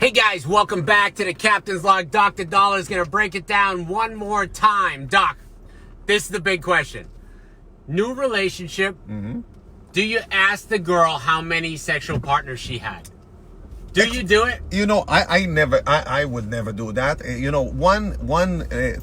Hey guys, welcome back to the Captain's Log. Dr. Daller is going to break it down one more time. Doc, this is the big question. New relationship. Do you ask the girl how many sexual partners she had? Do you do it? You know, I would never do that. You know, one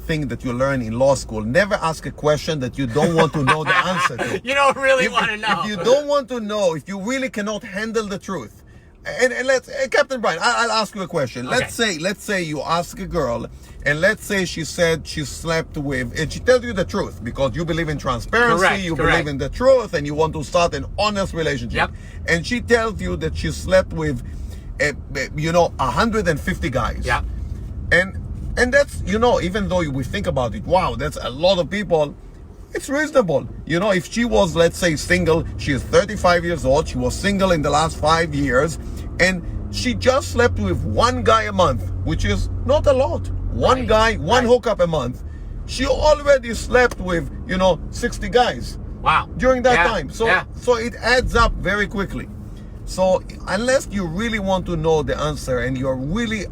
thing that you learn in law school, never ask a question that you don't want to know the answer to. You don't really want to know. If you don't want to know, if you really cannot handle the truth, and let's, Captain Brien, I'll ask you a question. Okay. Let's say you ask a girl, and let's say she said she slept with, and she tells you the truth because you believe in transparency, Correct. believe in the truth, and you want to start an honest relationship. Yep. And she tells you that she slept with, 150 guys. Yeah. And that's, even though we think about it, wow, that's a lot of people. It's reasonable. If she was, let's say, single, she is 35 years old, she was single in the last 5 years, and she just slept with one guy a month, which is not a lot. One guy, one hookup a month. She already slept with, 60 guys. Wow. During that time. So it adds up very quickly. So unless you really want to know the answer and you're really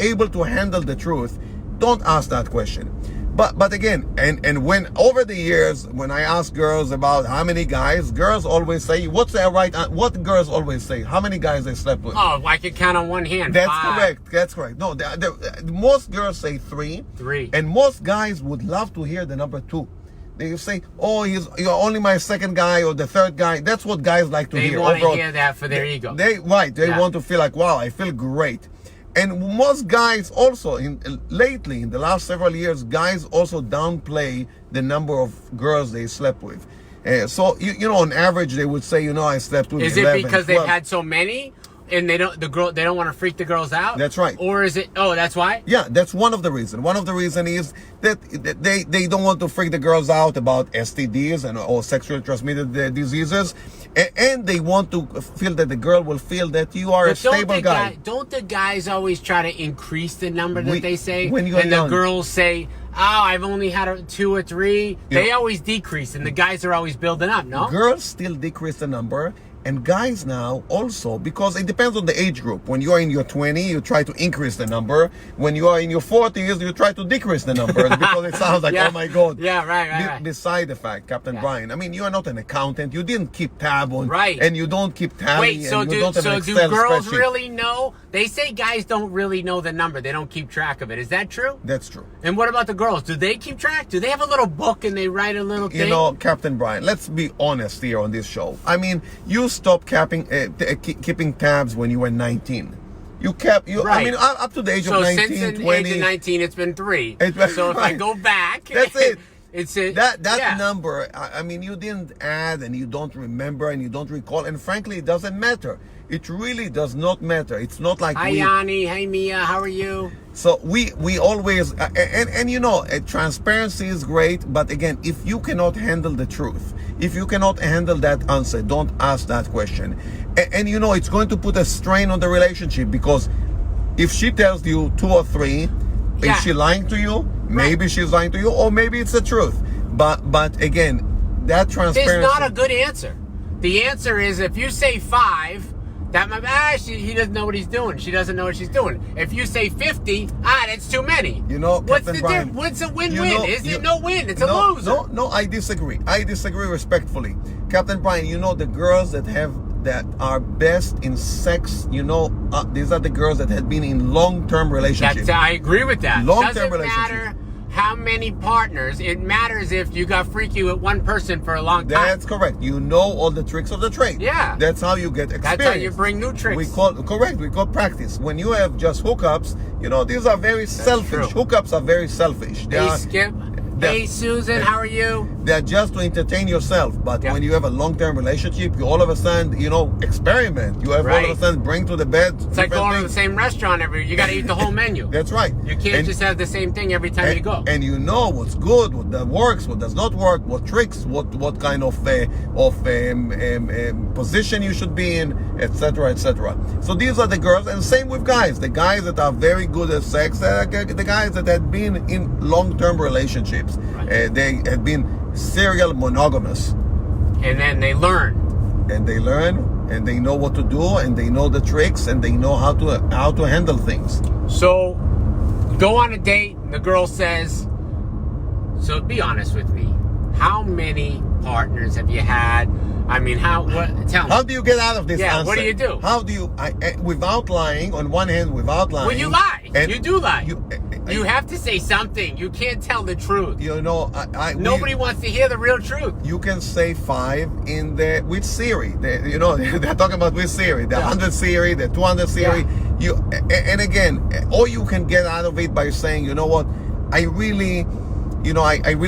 able to handle the truth, don't ask that question. But again, and when over the years, when I ask girls about how many guys, girls always say, what girls always say? How many guys they slept with? Oh, I can count on one hand. That's 5. correct. That's correct. No, most girls say 3. 3. And most guys would love to hear the number 2. They say, oh, you're only my second guy or the third guy. That's what guys like to hear. They want to hear that for their ego. They want to feel like, wow, I feel great. And most guys also, lately, in the last several years, guys also downplay the number of girls they slept with. So, on average, they would say, I slept with 11, Is it because 12. they've had so many? And they don't want to freak the girls out? That's right. Or is it, that's why? Yeah, that's one of the reasons. One of the reasons is that they don't want to freak the girls out about STDs or sexually transmitted diseases. And they want to feel that the girl will feel that you are a stable guy. Don't the guys always try to increase the number that they say? When you're and young. the girls say, I've only had 2 or 3. They always decrease, and the guys are always building up, no? Girls still decrease the number. And guys now also, because it depends on the age group. When you are in your 20s, you try to increase the number. When you are in your 40s, you try to decrease the number because it sounds like, oh my God. Yeah, right. Beside the fact, Captain Brien, I mean, you are not an accountant. You didn't keep tab on, right? And you don't keep tab. Wait, so do girls really know? They say guys don't really know the number. They don't keep track of it. Is that true? That's true. And what about the girls? Do they keep track? Do they have a little book and they write a little thing? Captain Brien, let's be honest here on this show. I mean, you stopped keeping tabs when you were 19. I mean, up to the age of 19, since 20. The age of 19, it's been 3. So if I go back, that's it. It's it. That number, I mean, you didn't add and you don't remember and you don't recall. And frankly, it doesn't matter. It really does not matter. It's not like Hi, Yanni. Hey, Mia. How are you? So we always, transparency is great. But again, if you cannot handle the truth, if you cannot handle that answer, don't ask that question. And it's going to put a strain on the relationship because if she tells you 2 or 3, is she lying to you? Maybe she's lying to you, or maybe it's the truth. But again, that transparency. It's not a good answer. The answer is if you say 5, that might he doesn't know what he's doing. She doesn't know what she's doing. If you say 50, that's too many. What's the difference? What's a win-win? Is it no win? It's a loser. No, I disagree. I disagree respectfully. Captain Brien, the girls that are best in sex, these are the girls that have been in long-term relationships. I agree with that. Long-term relationships. Doesn't matter how many partners. It matters if you got freaky with one person for a long time. That's correct. You know all the tricks of the trade. Yeah. That's how you get experience. That's how you bring new tricks. We call practice. When you have just hookups, these are very selfish. True. Hookups are very selfish. Hey, Skip. Hey, Susan, how are you? They're just to entertain yourself. But when you have a long-term relationship, you all of a sudden, experiment. You have all of a sudden bring to the bed. It's like going to the same restaurant you got to eat the whole menu. That's right. You can't just have the same thing every time you go. And you know what's good, what that works, what does not work, what tricks, what kind of position you should be in, etc., etc. So these are the girls, and same with guys. The guys that are very good at sex, the guys that have been in long-term relationships. Right. They have been serial monogamous. And then they learn. And and they know what to do, and they know the tricks, and they know how to handle things. So, go on a date, and the girl says, so be honest with me, how many partners have you had? I mean, tell me. How do you get out of this answer? What do you do? How do you, without lying, on one hand, without lying. Well, you lie. You do lie. You have to say something. You can't tell the truth. You know, nobody wants to hear the real truth. You can say 5 with Siri. You know, they're talking about with Siri. The 100 Siri, the 200 Siri. Yeah. And again, or you can get out of it by saying, you know what, I really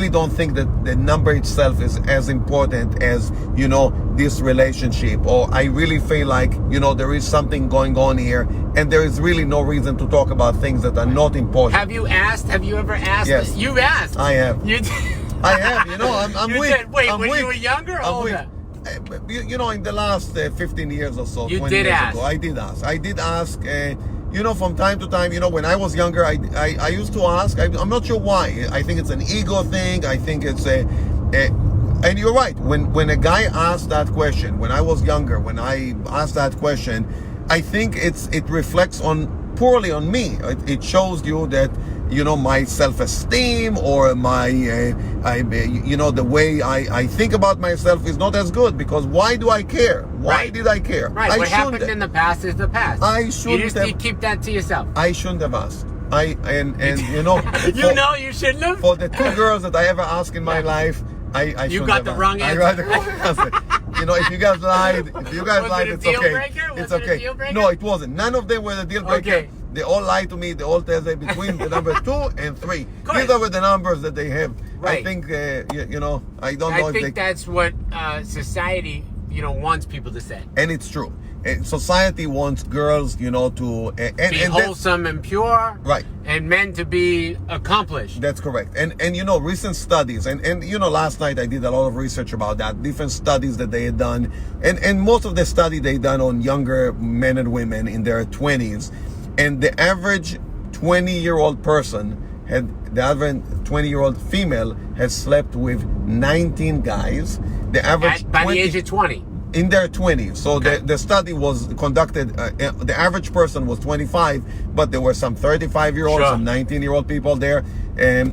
don't think that the number itself is as important as, you know, this relationship. Or I really feel like, you know, there is something going on here, and there is really no reason to talk about things that are not important. Have you asked? Have you ever asked? Yes. You've asked. I have. You did. I have. You know, I'm you weak. Did. Wait, I'm when weak. you were younger or older? You know, in the last 15 years or so, you 20 did years ask. ago, I did ask. You know, from time to time, you know, when I was younger, I used to ask. I'm not sure why. I think it's an ego thing. I think it's and you're right. When a guy asked that question, when I was younger, when I asked that question, I think it reflects poorly on me. It shows you that, you know, my self-esteem or my, you know, the way I think about myself is not as good, because why do I care? Why did I care? Right. What happened in the past is the past. You just keep that to yourself. I shouldn't have asked. And you know, you shouldn't have. For the 2 girls that I ever asked in my life, I you got the wrong answer. I got the wrong answer. You know, if you guys lied, it's okay. It's okay. No, it wasn't. None of them were the deal breaker. Okay. They all lied to me. They all tell me between the number 2 and 3. These are the numbers that they have. Right. I think, you know, I don't know if they... I think that's what society, you know, wants people to say. And it's true. Society wants girls, you know, to... be wholesome and pure. Right. And men to be accomplished. That's correct. And you know, recent studies, and you know, last night I did a lot of research about that, different studies that they had done. And most of the study they done on younger men and women in their 20s. And the average 20-year-old person the average 20-year-old female has slept with 19 guys. The average by the age of 20. In their 20s. So okay. the study was conducted, the average person was 25, but there were some 35-year-olds, some 19-year-old people there.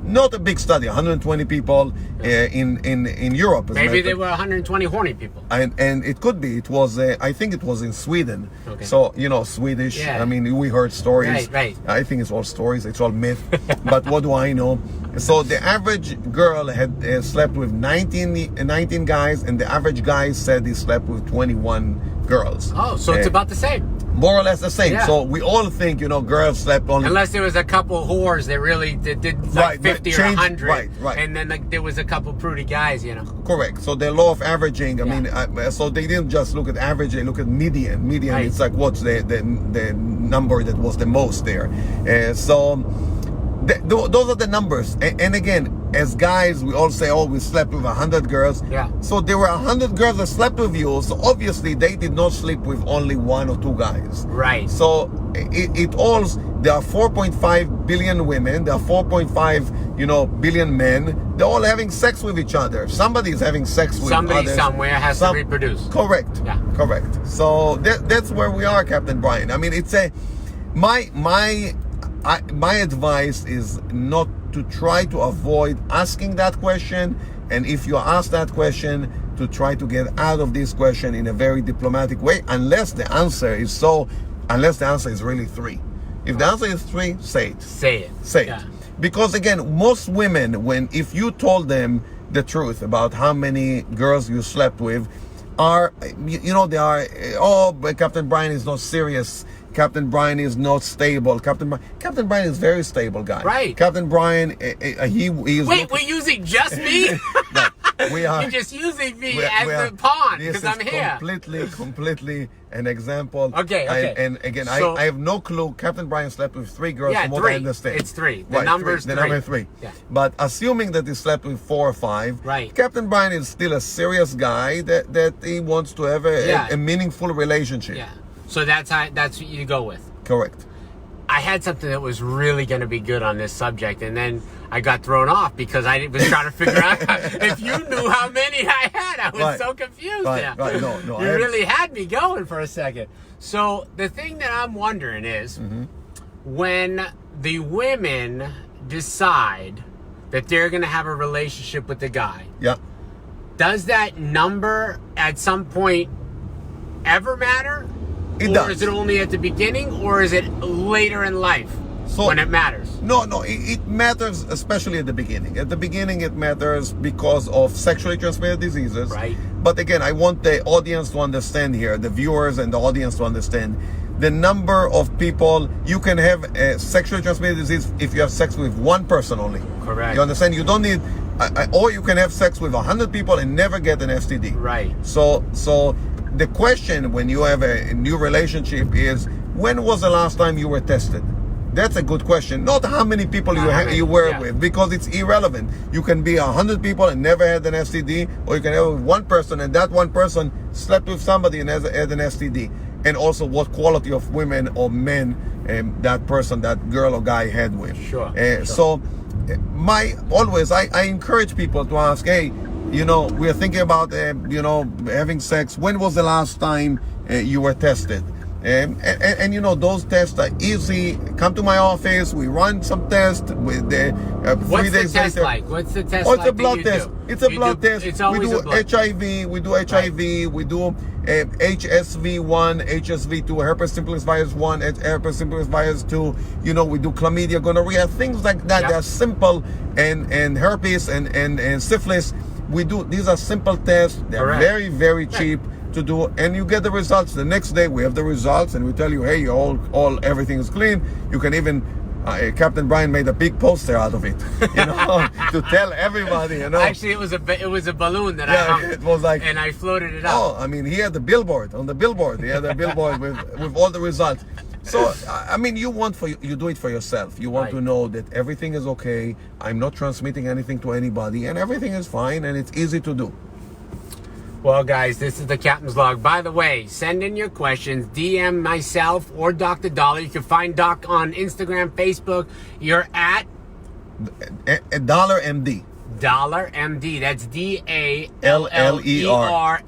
Not a big study, 120 people in Europe. Maybe there were 120 horny people. And it could be. It was, I think it was in Sweden. Okay. So, you know, Swedish. Yeah. I mean, we heard stories. Right. I think it's all stories. It's all myth. But what do I know? So the average girl had slept with 19 guys, and the average guy said he slept with 21 girls. Oh, so it's about the same. More or less the same. Yeah. So we all think, you know, girls slept only... Unless there was a couple whores that really did like 50 or 100. Right. And then there was a couple prudy guys, you know. Correct. So the law of averaging, I mean, so they didn't just look at average, they look at median. Median, right. It's like what's the number that was the most there. Those are the numbers. And again, as guys, we all say, oh, we slept with 100 girls. Yeah. So there were 100 girls that slept with you. So obviously they did not sleep with only 1 or 2 guys. Right. So there are 4.5 billion women. There are 4.5, billion men. They're all having sex with each other. Somebody is having sex with somebody others. Somewhere has to reproduce. Correct. Yeah. Correct. So that's where we are, Captain Brien. I mean, it's my advice is not to try to avoid asking that question, and if you ask that question, to try to get out of this question in a very diplomatic way, unless the answer is really 3. If the answer is 3, say it. Say it. Because again, most women, if you told them the truth about how many girls you slept with, they are, but Captain Brien is not serious. Captain Brien is not stable. Captain Brien is a very stable guy. Right. Captain Brien, he is... Wait, we're using just me? No, we are... You're just using me as the pawn, because I'm here. Completely an example. Okay. And again, I have no clue. Captain Brien slept with 3 girls from what I understand. It's 3. The number's 3. The number 3. Yeah. But assuming that he slept with 4 or 5, right. Captain Brien is still a serious guy that he wants to have a meaningful relationship. Yeah. So that's what you go with. Correct. I I had something that was really going to be good on this subject, and then I got thrown off because I was trying to figure out if you knew how many I had. I was so confused. Right. No. You really had me going for a second. So the thing that I'm wondering is, when the women decide that they're going to have a relationship with the guy, does that number at some point ever matter? It or does. Is it only at the beginning, or is it later in life when it matters? No, it matters, especially at the beginning. At the beginning, it matters because of sexually transmitted diseases. Right. But again, I want the audience to understand here, the viewers and the audience to understand the number of people you can have a sexually transmitted disease if you have sex with one person only. Correct. You understand? You don't need, or you can have sex with 100 people and never get an STD. Right. So the question when you have a new relationship is, when was the last time you were tested? That's a good question. Not how many people you were with, because it's irrelevant. You can be 100 people and never had an STD, or you can have one person and that one person slept with somebody and had an STD. And also what quality of women or men that person, that girl or guy had with. Sure. So I encourage people to ask, hey, we're thinking about, having sex. When was the last time you were tested? And those tests are easy. Come to my office. We run some tests with the 3 days test later. like? What's the test Oh, like? it's a blood test. It's a blood test. It's always we do a blood. HIV. We do HIV. We do HSV1, HSV2, herpes simplex virus 1, herpes simplex virus 2. We do chlamydia, gonorrhea, things like that. They're simple, and herpes and syphilis. We do. These are simple tests. They're very, very cheap to do, and you get the results. The next day we have the results, and we tell you, hey, everything is clean. You can even Captain Brien made a big poster out of it, to tell everybody. Actually, it was a balloon that I hung, it was like, and I floated it up. Oh, I mean, he had the billboard on the billboard. He had a billboard with all the results. So I mean, you do it for yourself. You want to know that everything is okay. I'm not transmitting anything to anybody, and everything is fine, and it's easy to do. Well, guys, this is the Captain's Log. By the way, send in your questions. DM myself or Dr. Daller. You can find Doc on Instagram, Facebook. You're at Daller MD. Daller MD. That's DALLER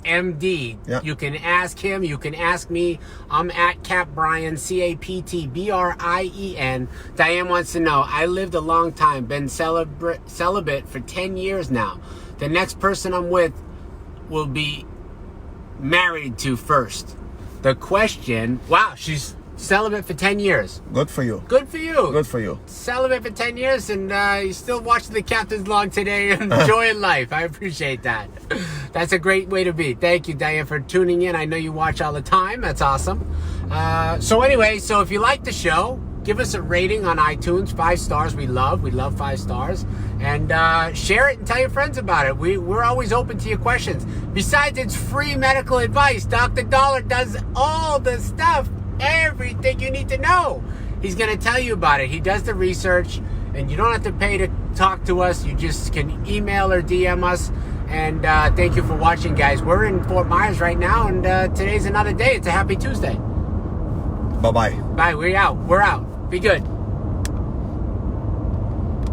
MD. Yeah. You can ask him. You can ask me. I'm at Cap Brien, CAPTBRIEN. Diane wants to know, I lived a long time, been celibate for 10 years now. The next person I'm with will be married to first. The question, wow, she's celibate for 10 years. Good for you. Good for you. Good for you. Celibate for 10 years, and you're still watching the Captain's Log today and enjoying life. I appreciate that. That's a great way to be. Thank you, Diane, for tuning in. I know you watch all the time. That's awesome. So if you like the show, give us a rating on iTunes. 5 stars. We love 5 stars. And share it and tell your friends about it. We're always open to your questions. Besides, it's free medical advice. Dr. Daller does all the stuff, everything you need to know. He's going to tell you about it. He does the research, and you don't have to pay to talk to us. You just can email or DM us. And thank you for watching, guys. We're in Fort Myers right now, and today's another day. It's a happy Tuesday. Bye-bye. Bye. We're out. Be good.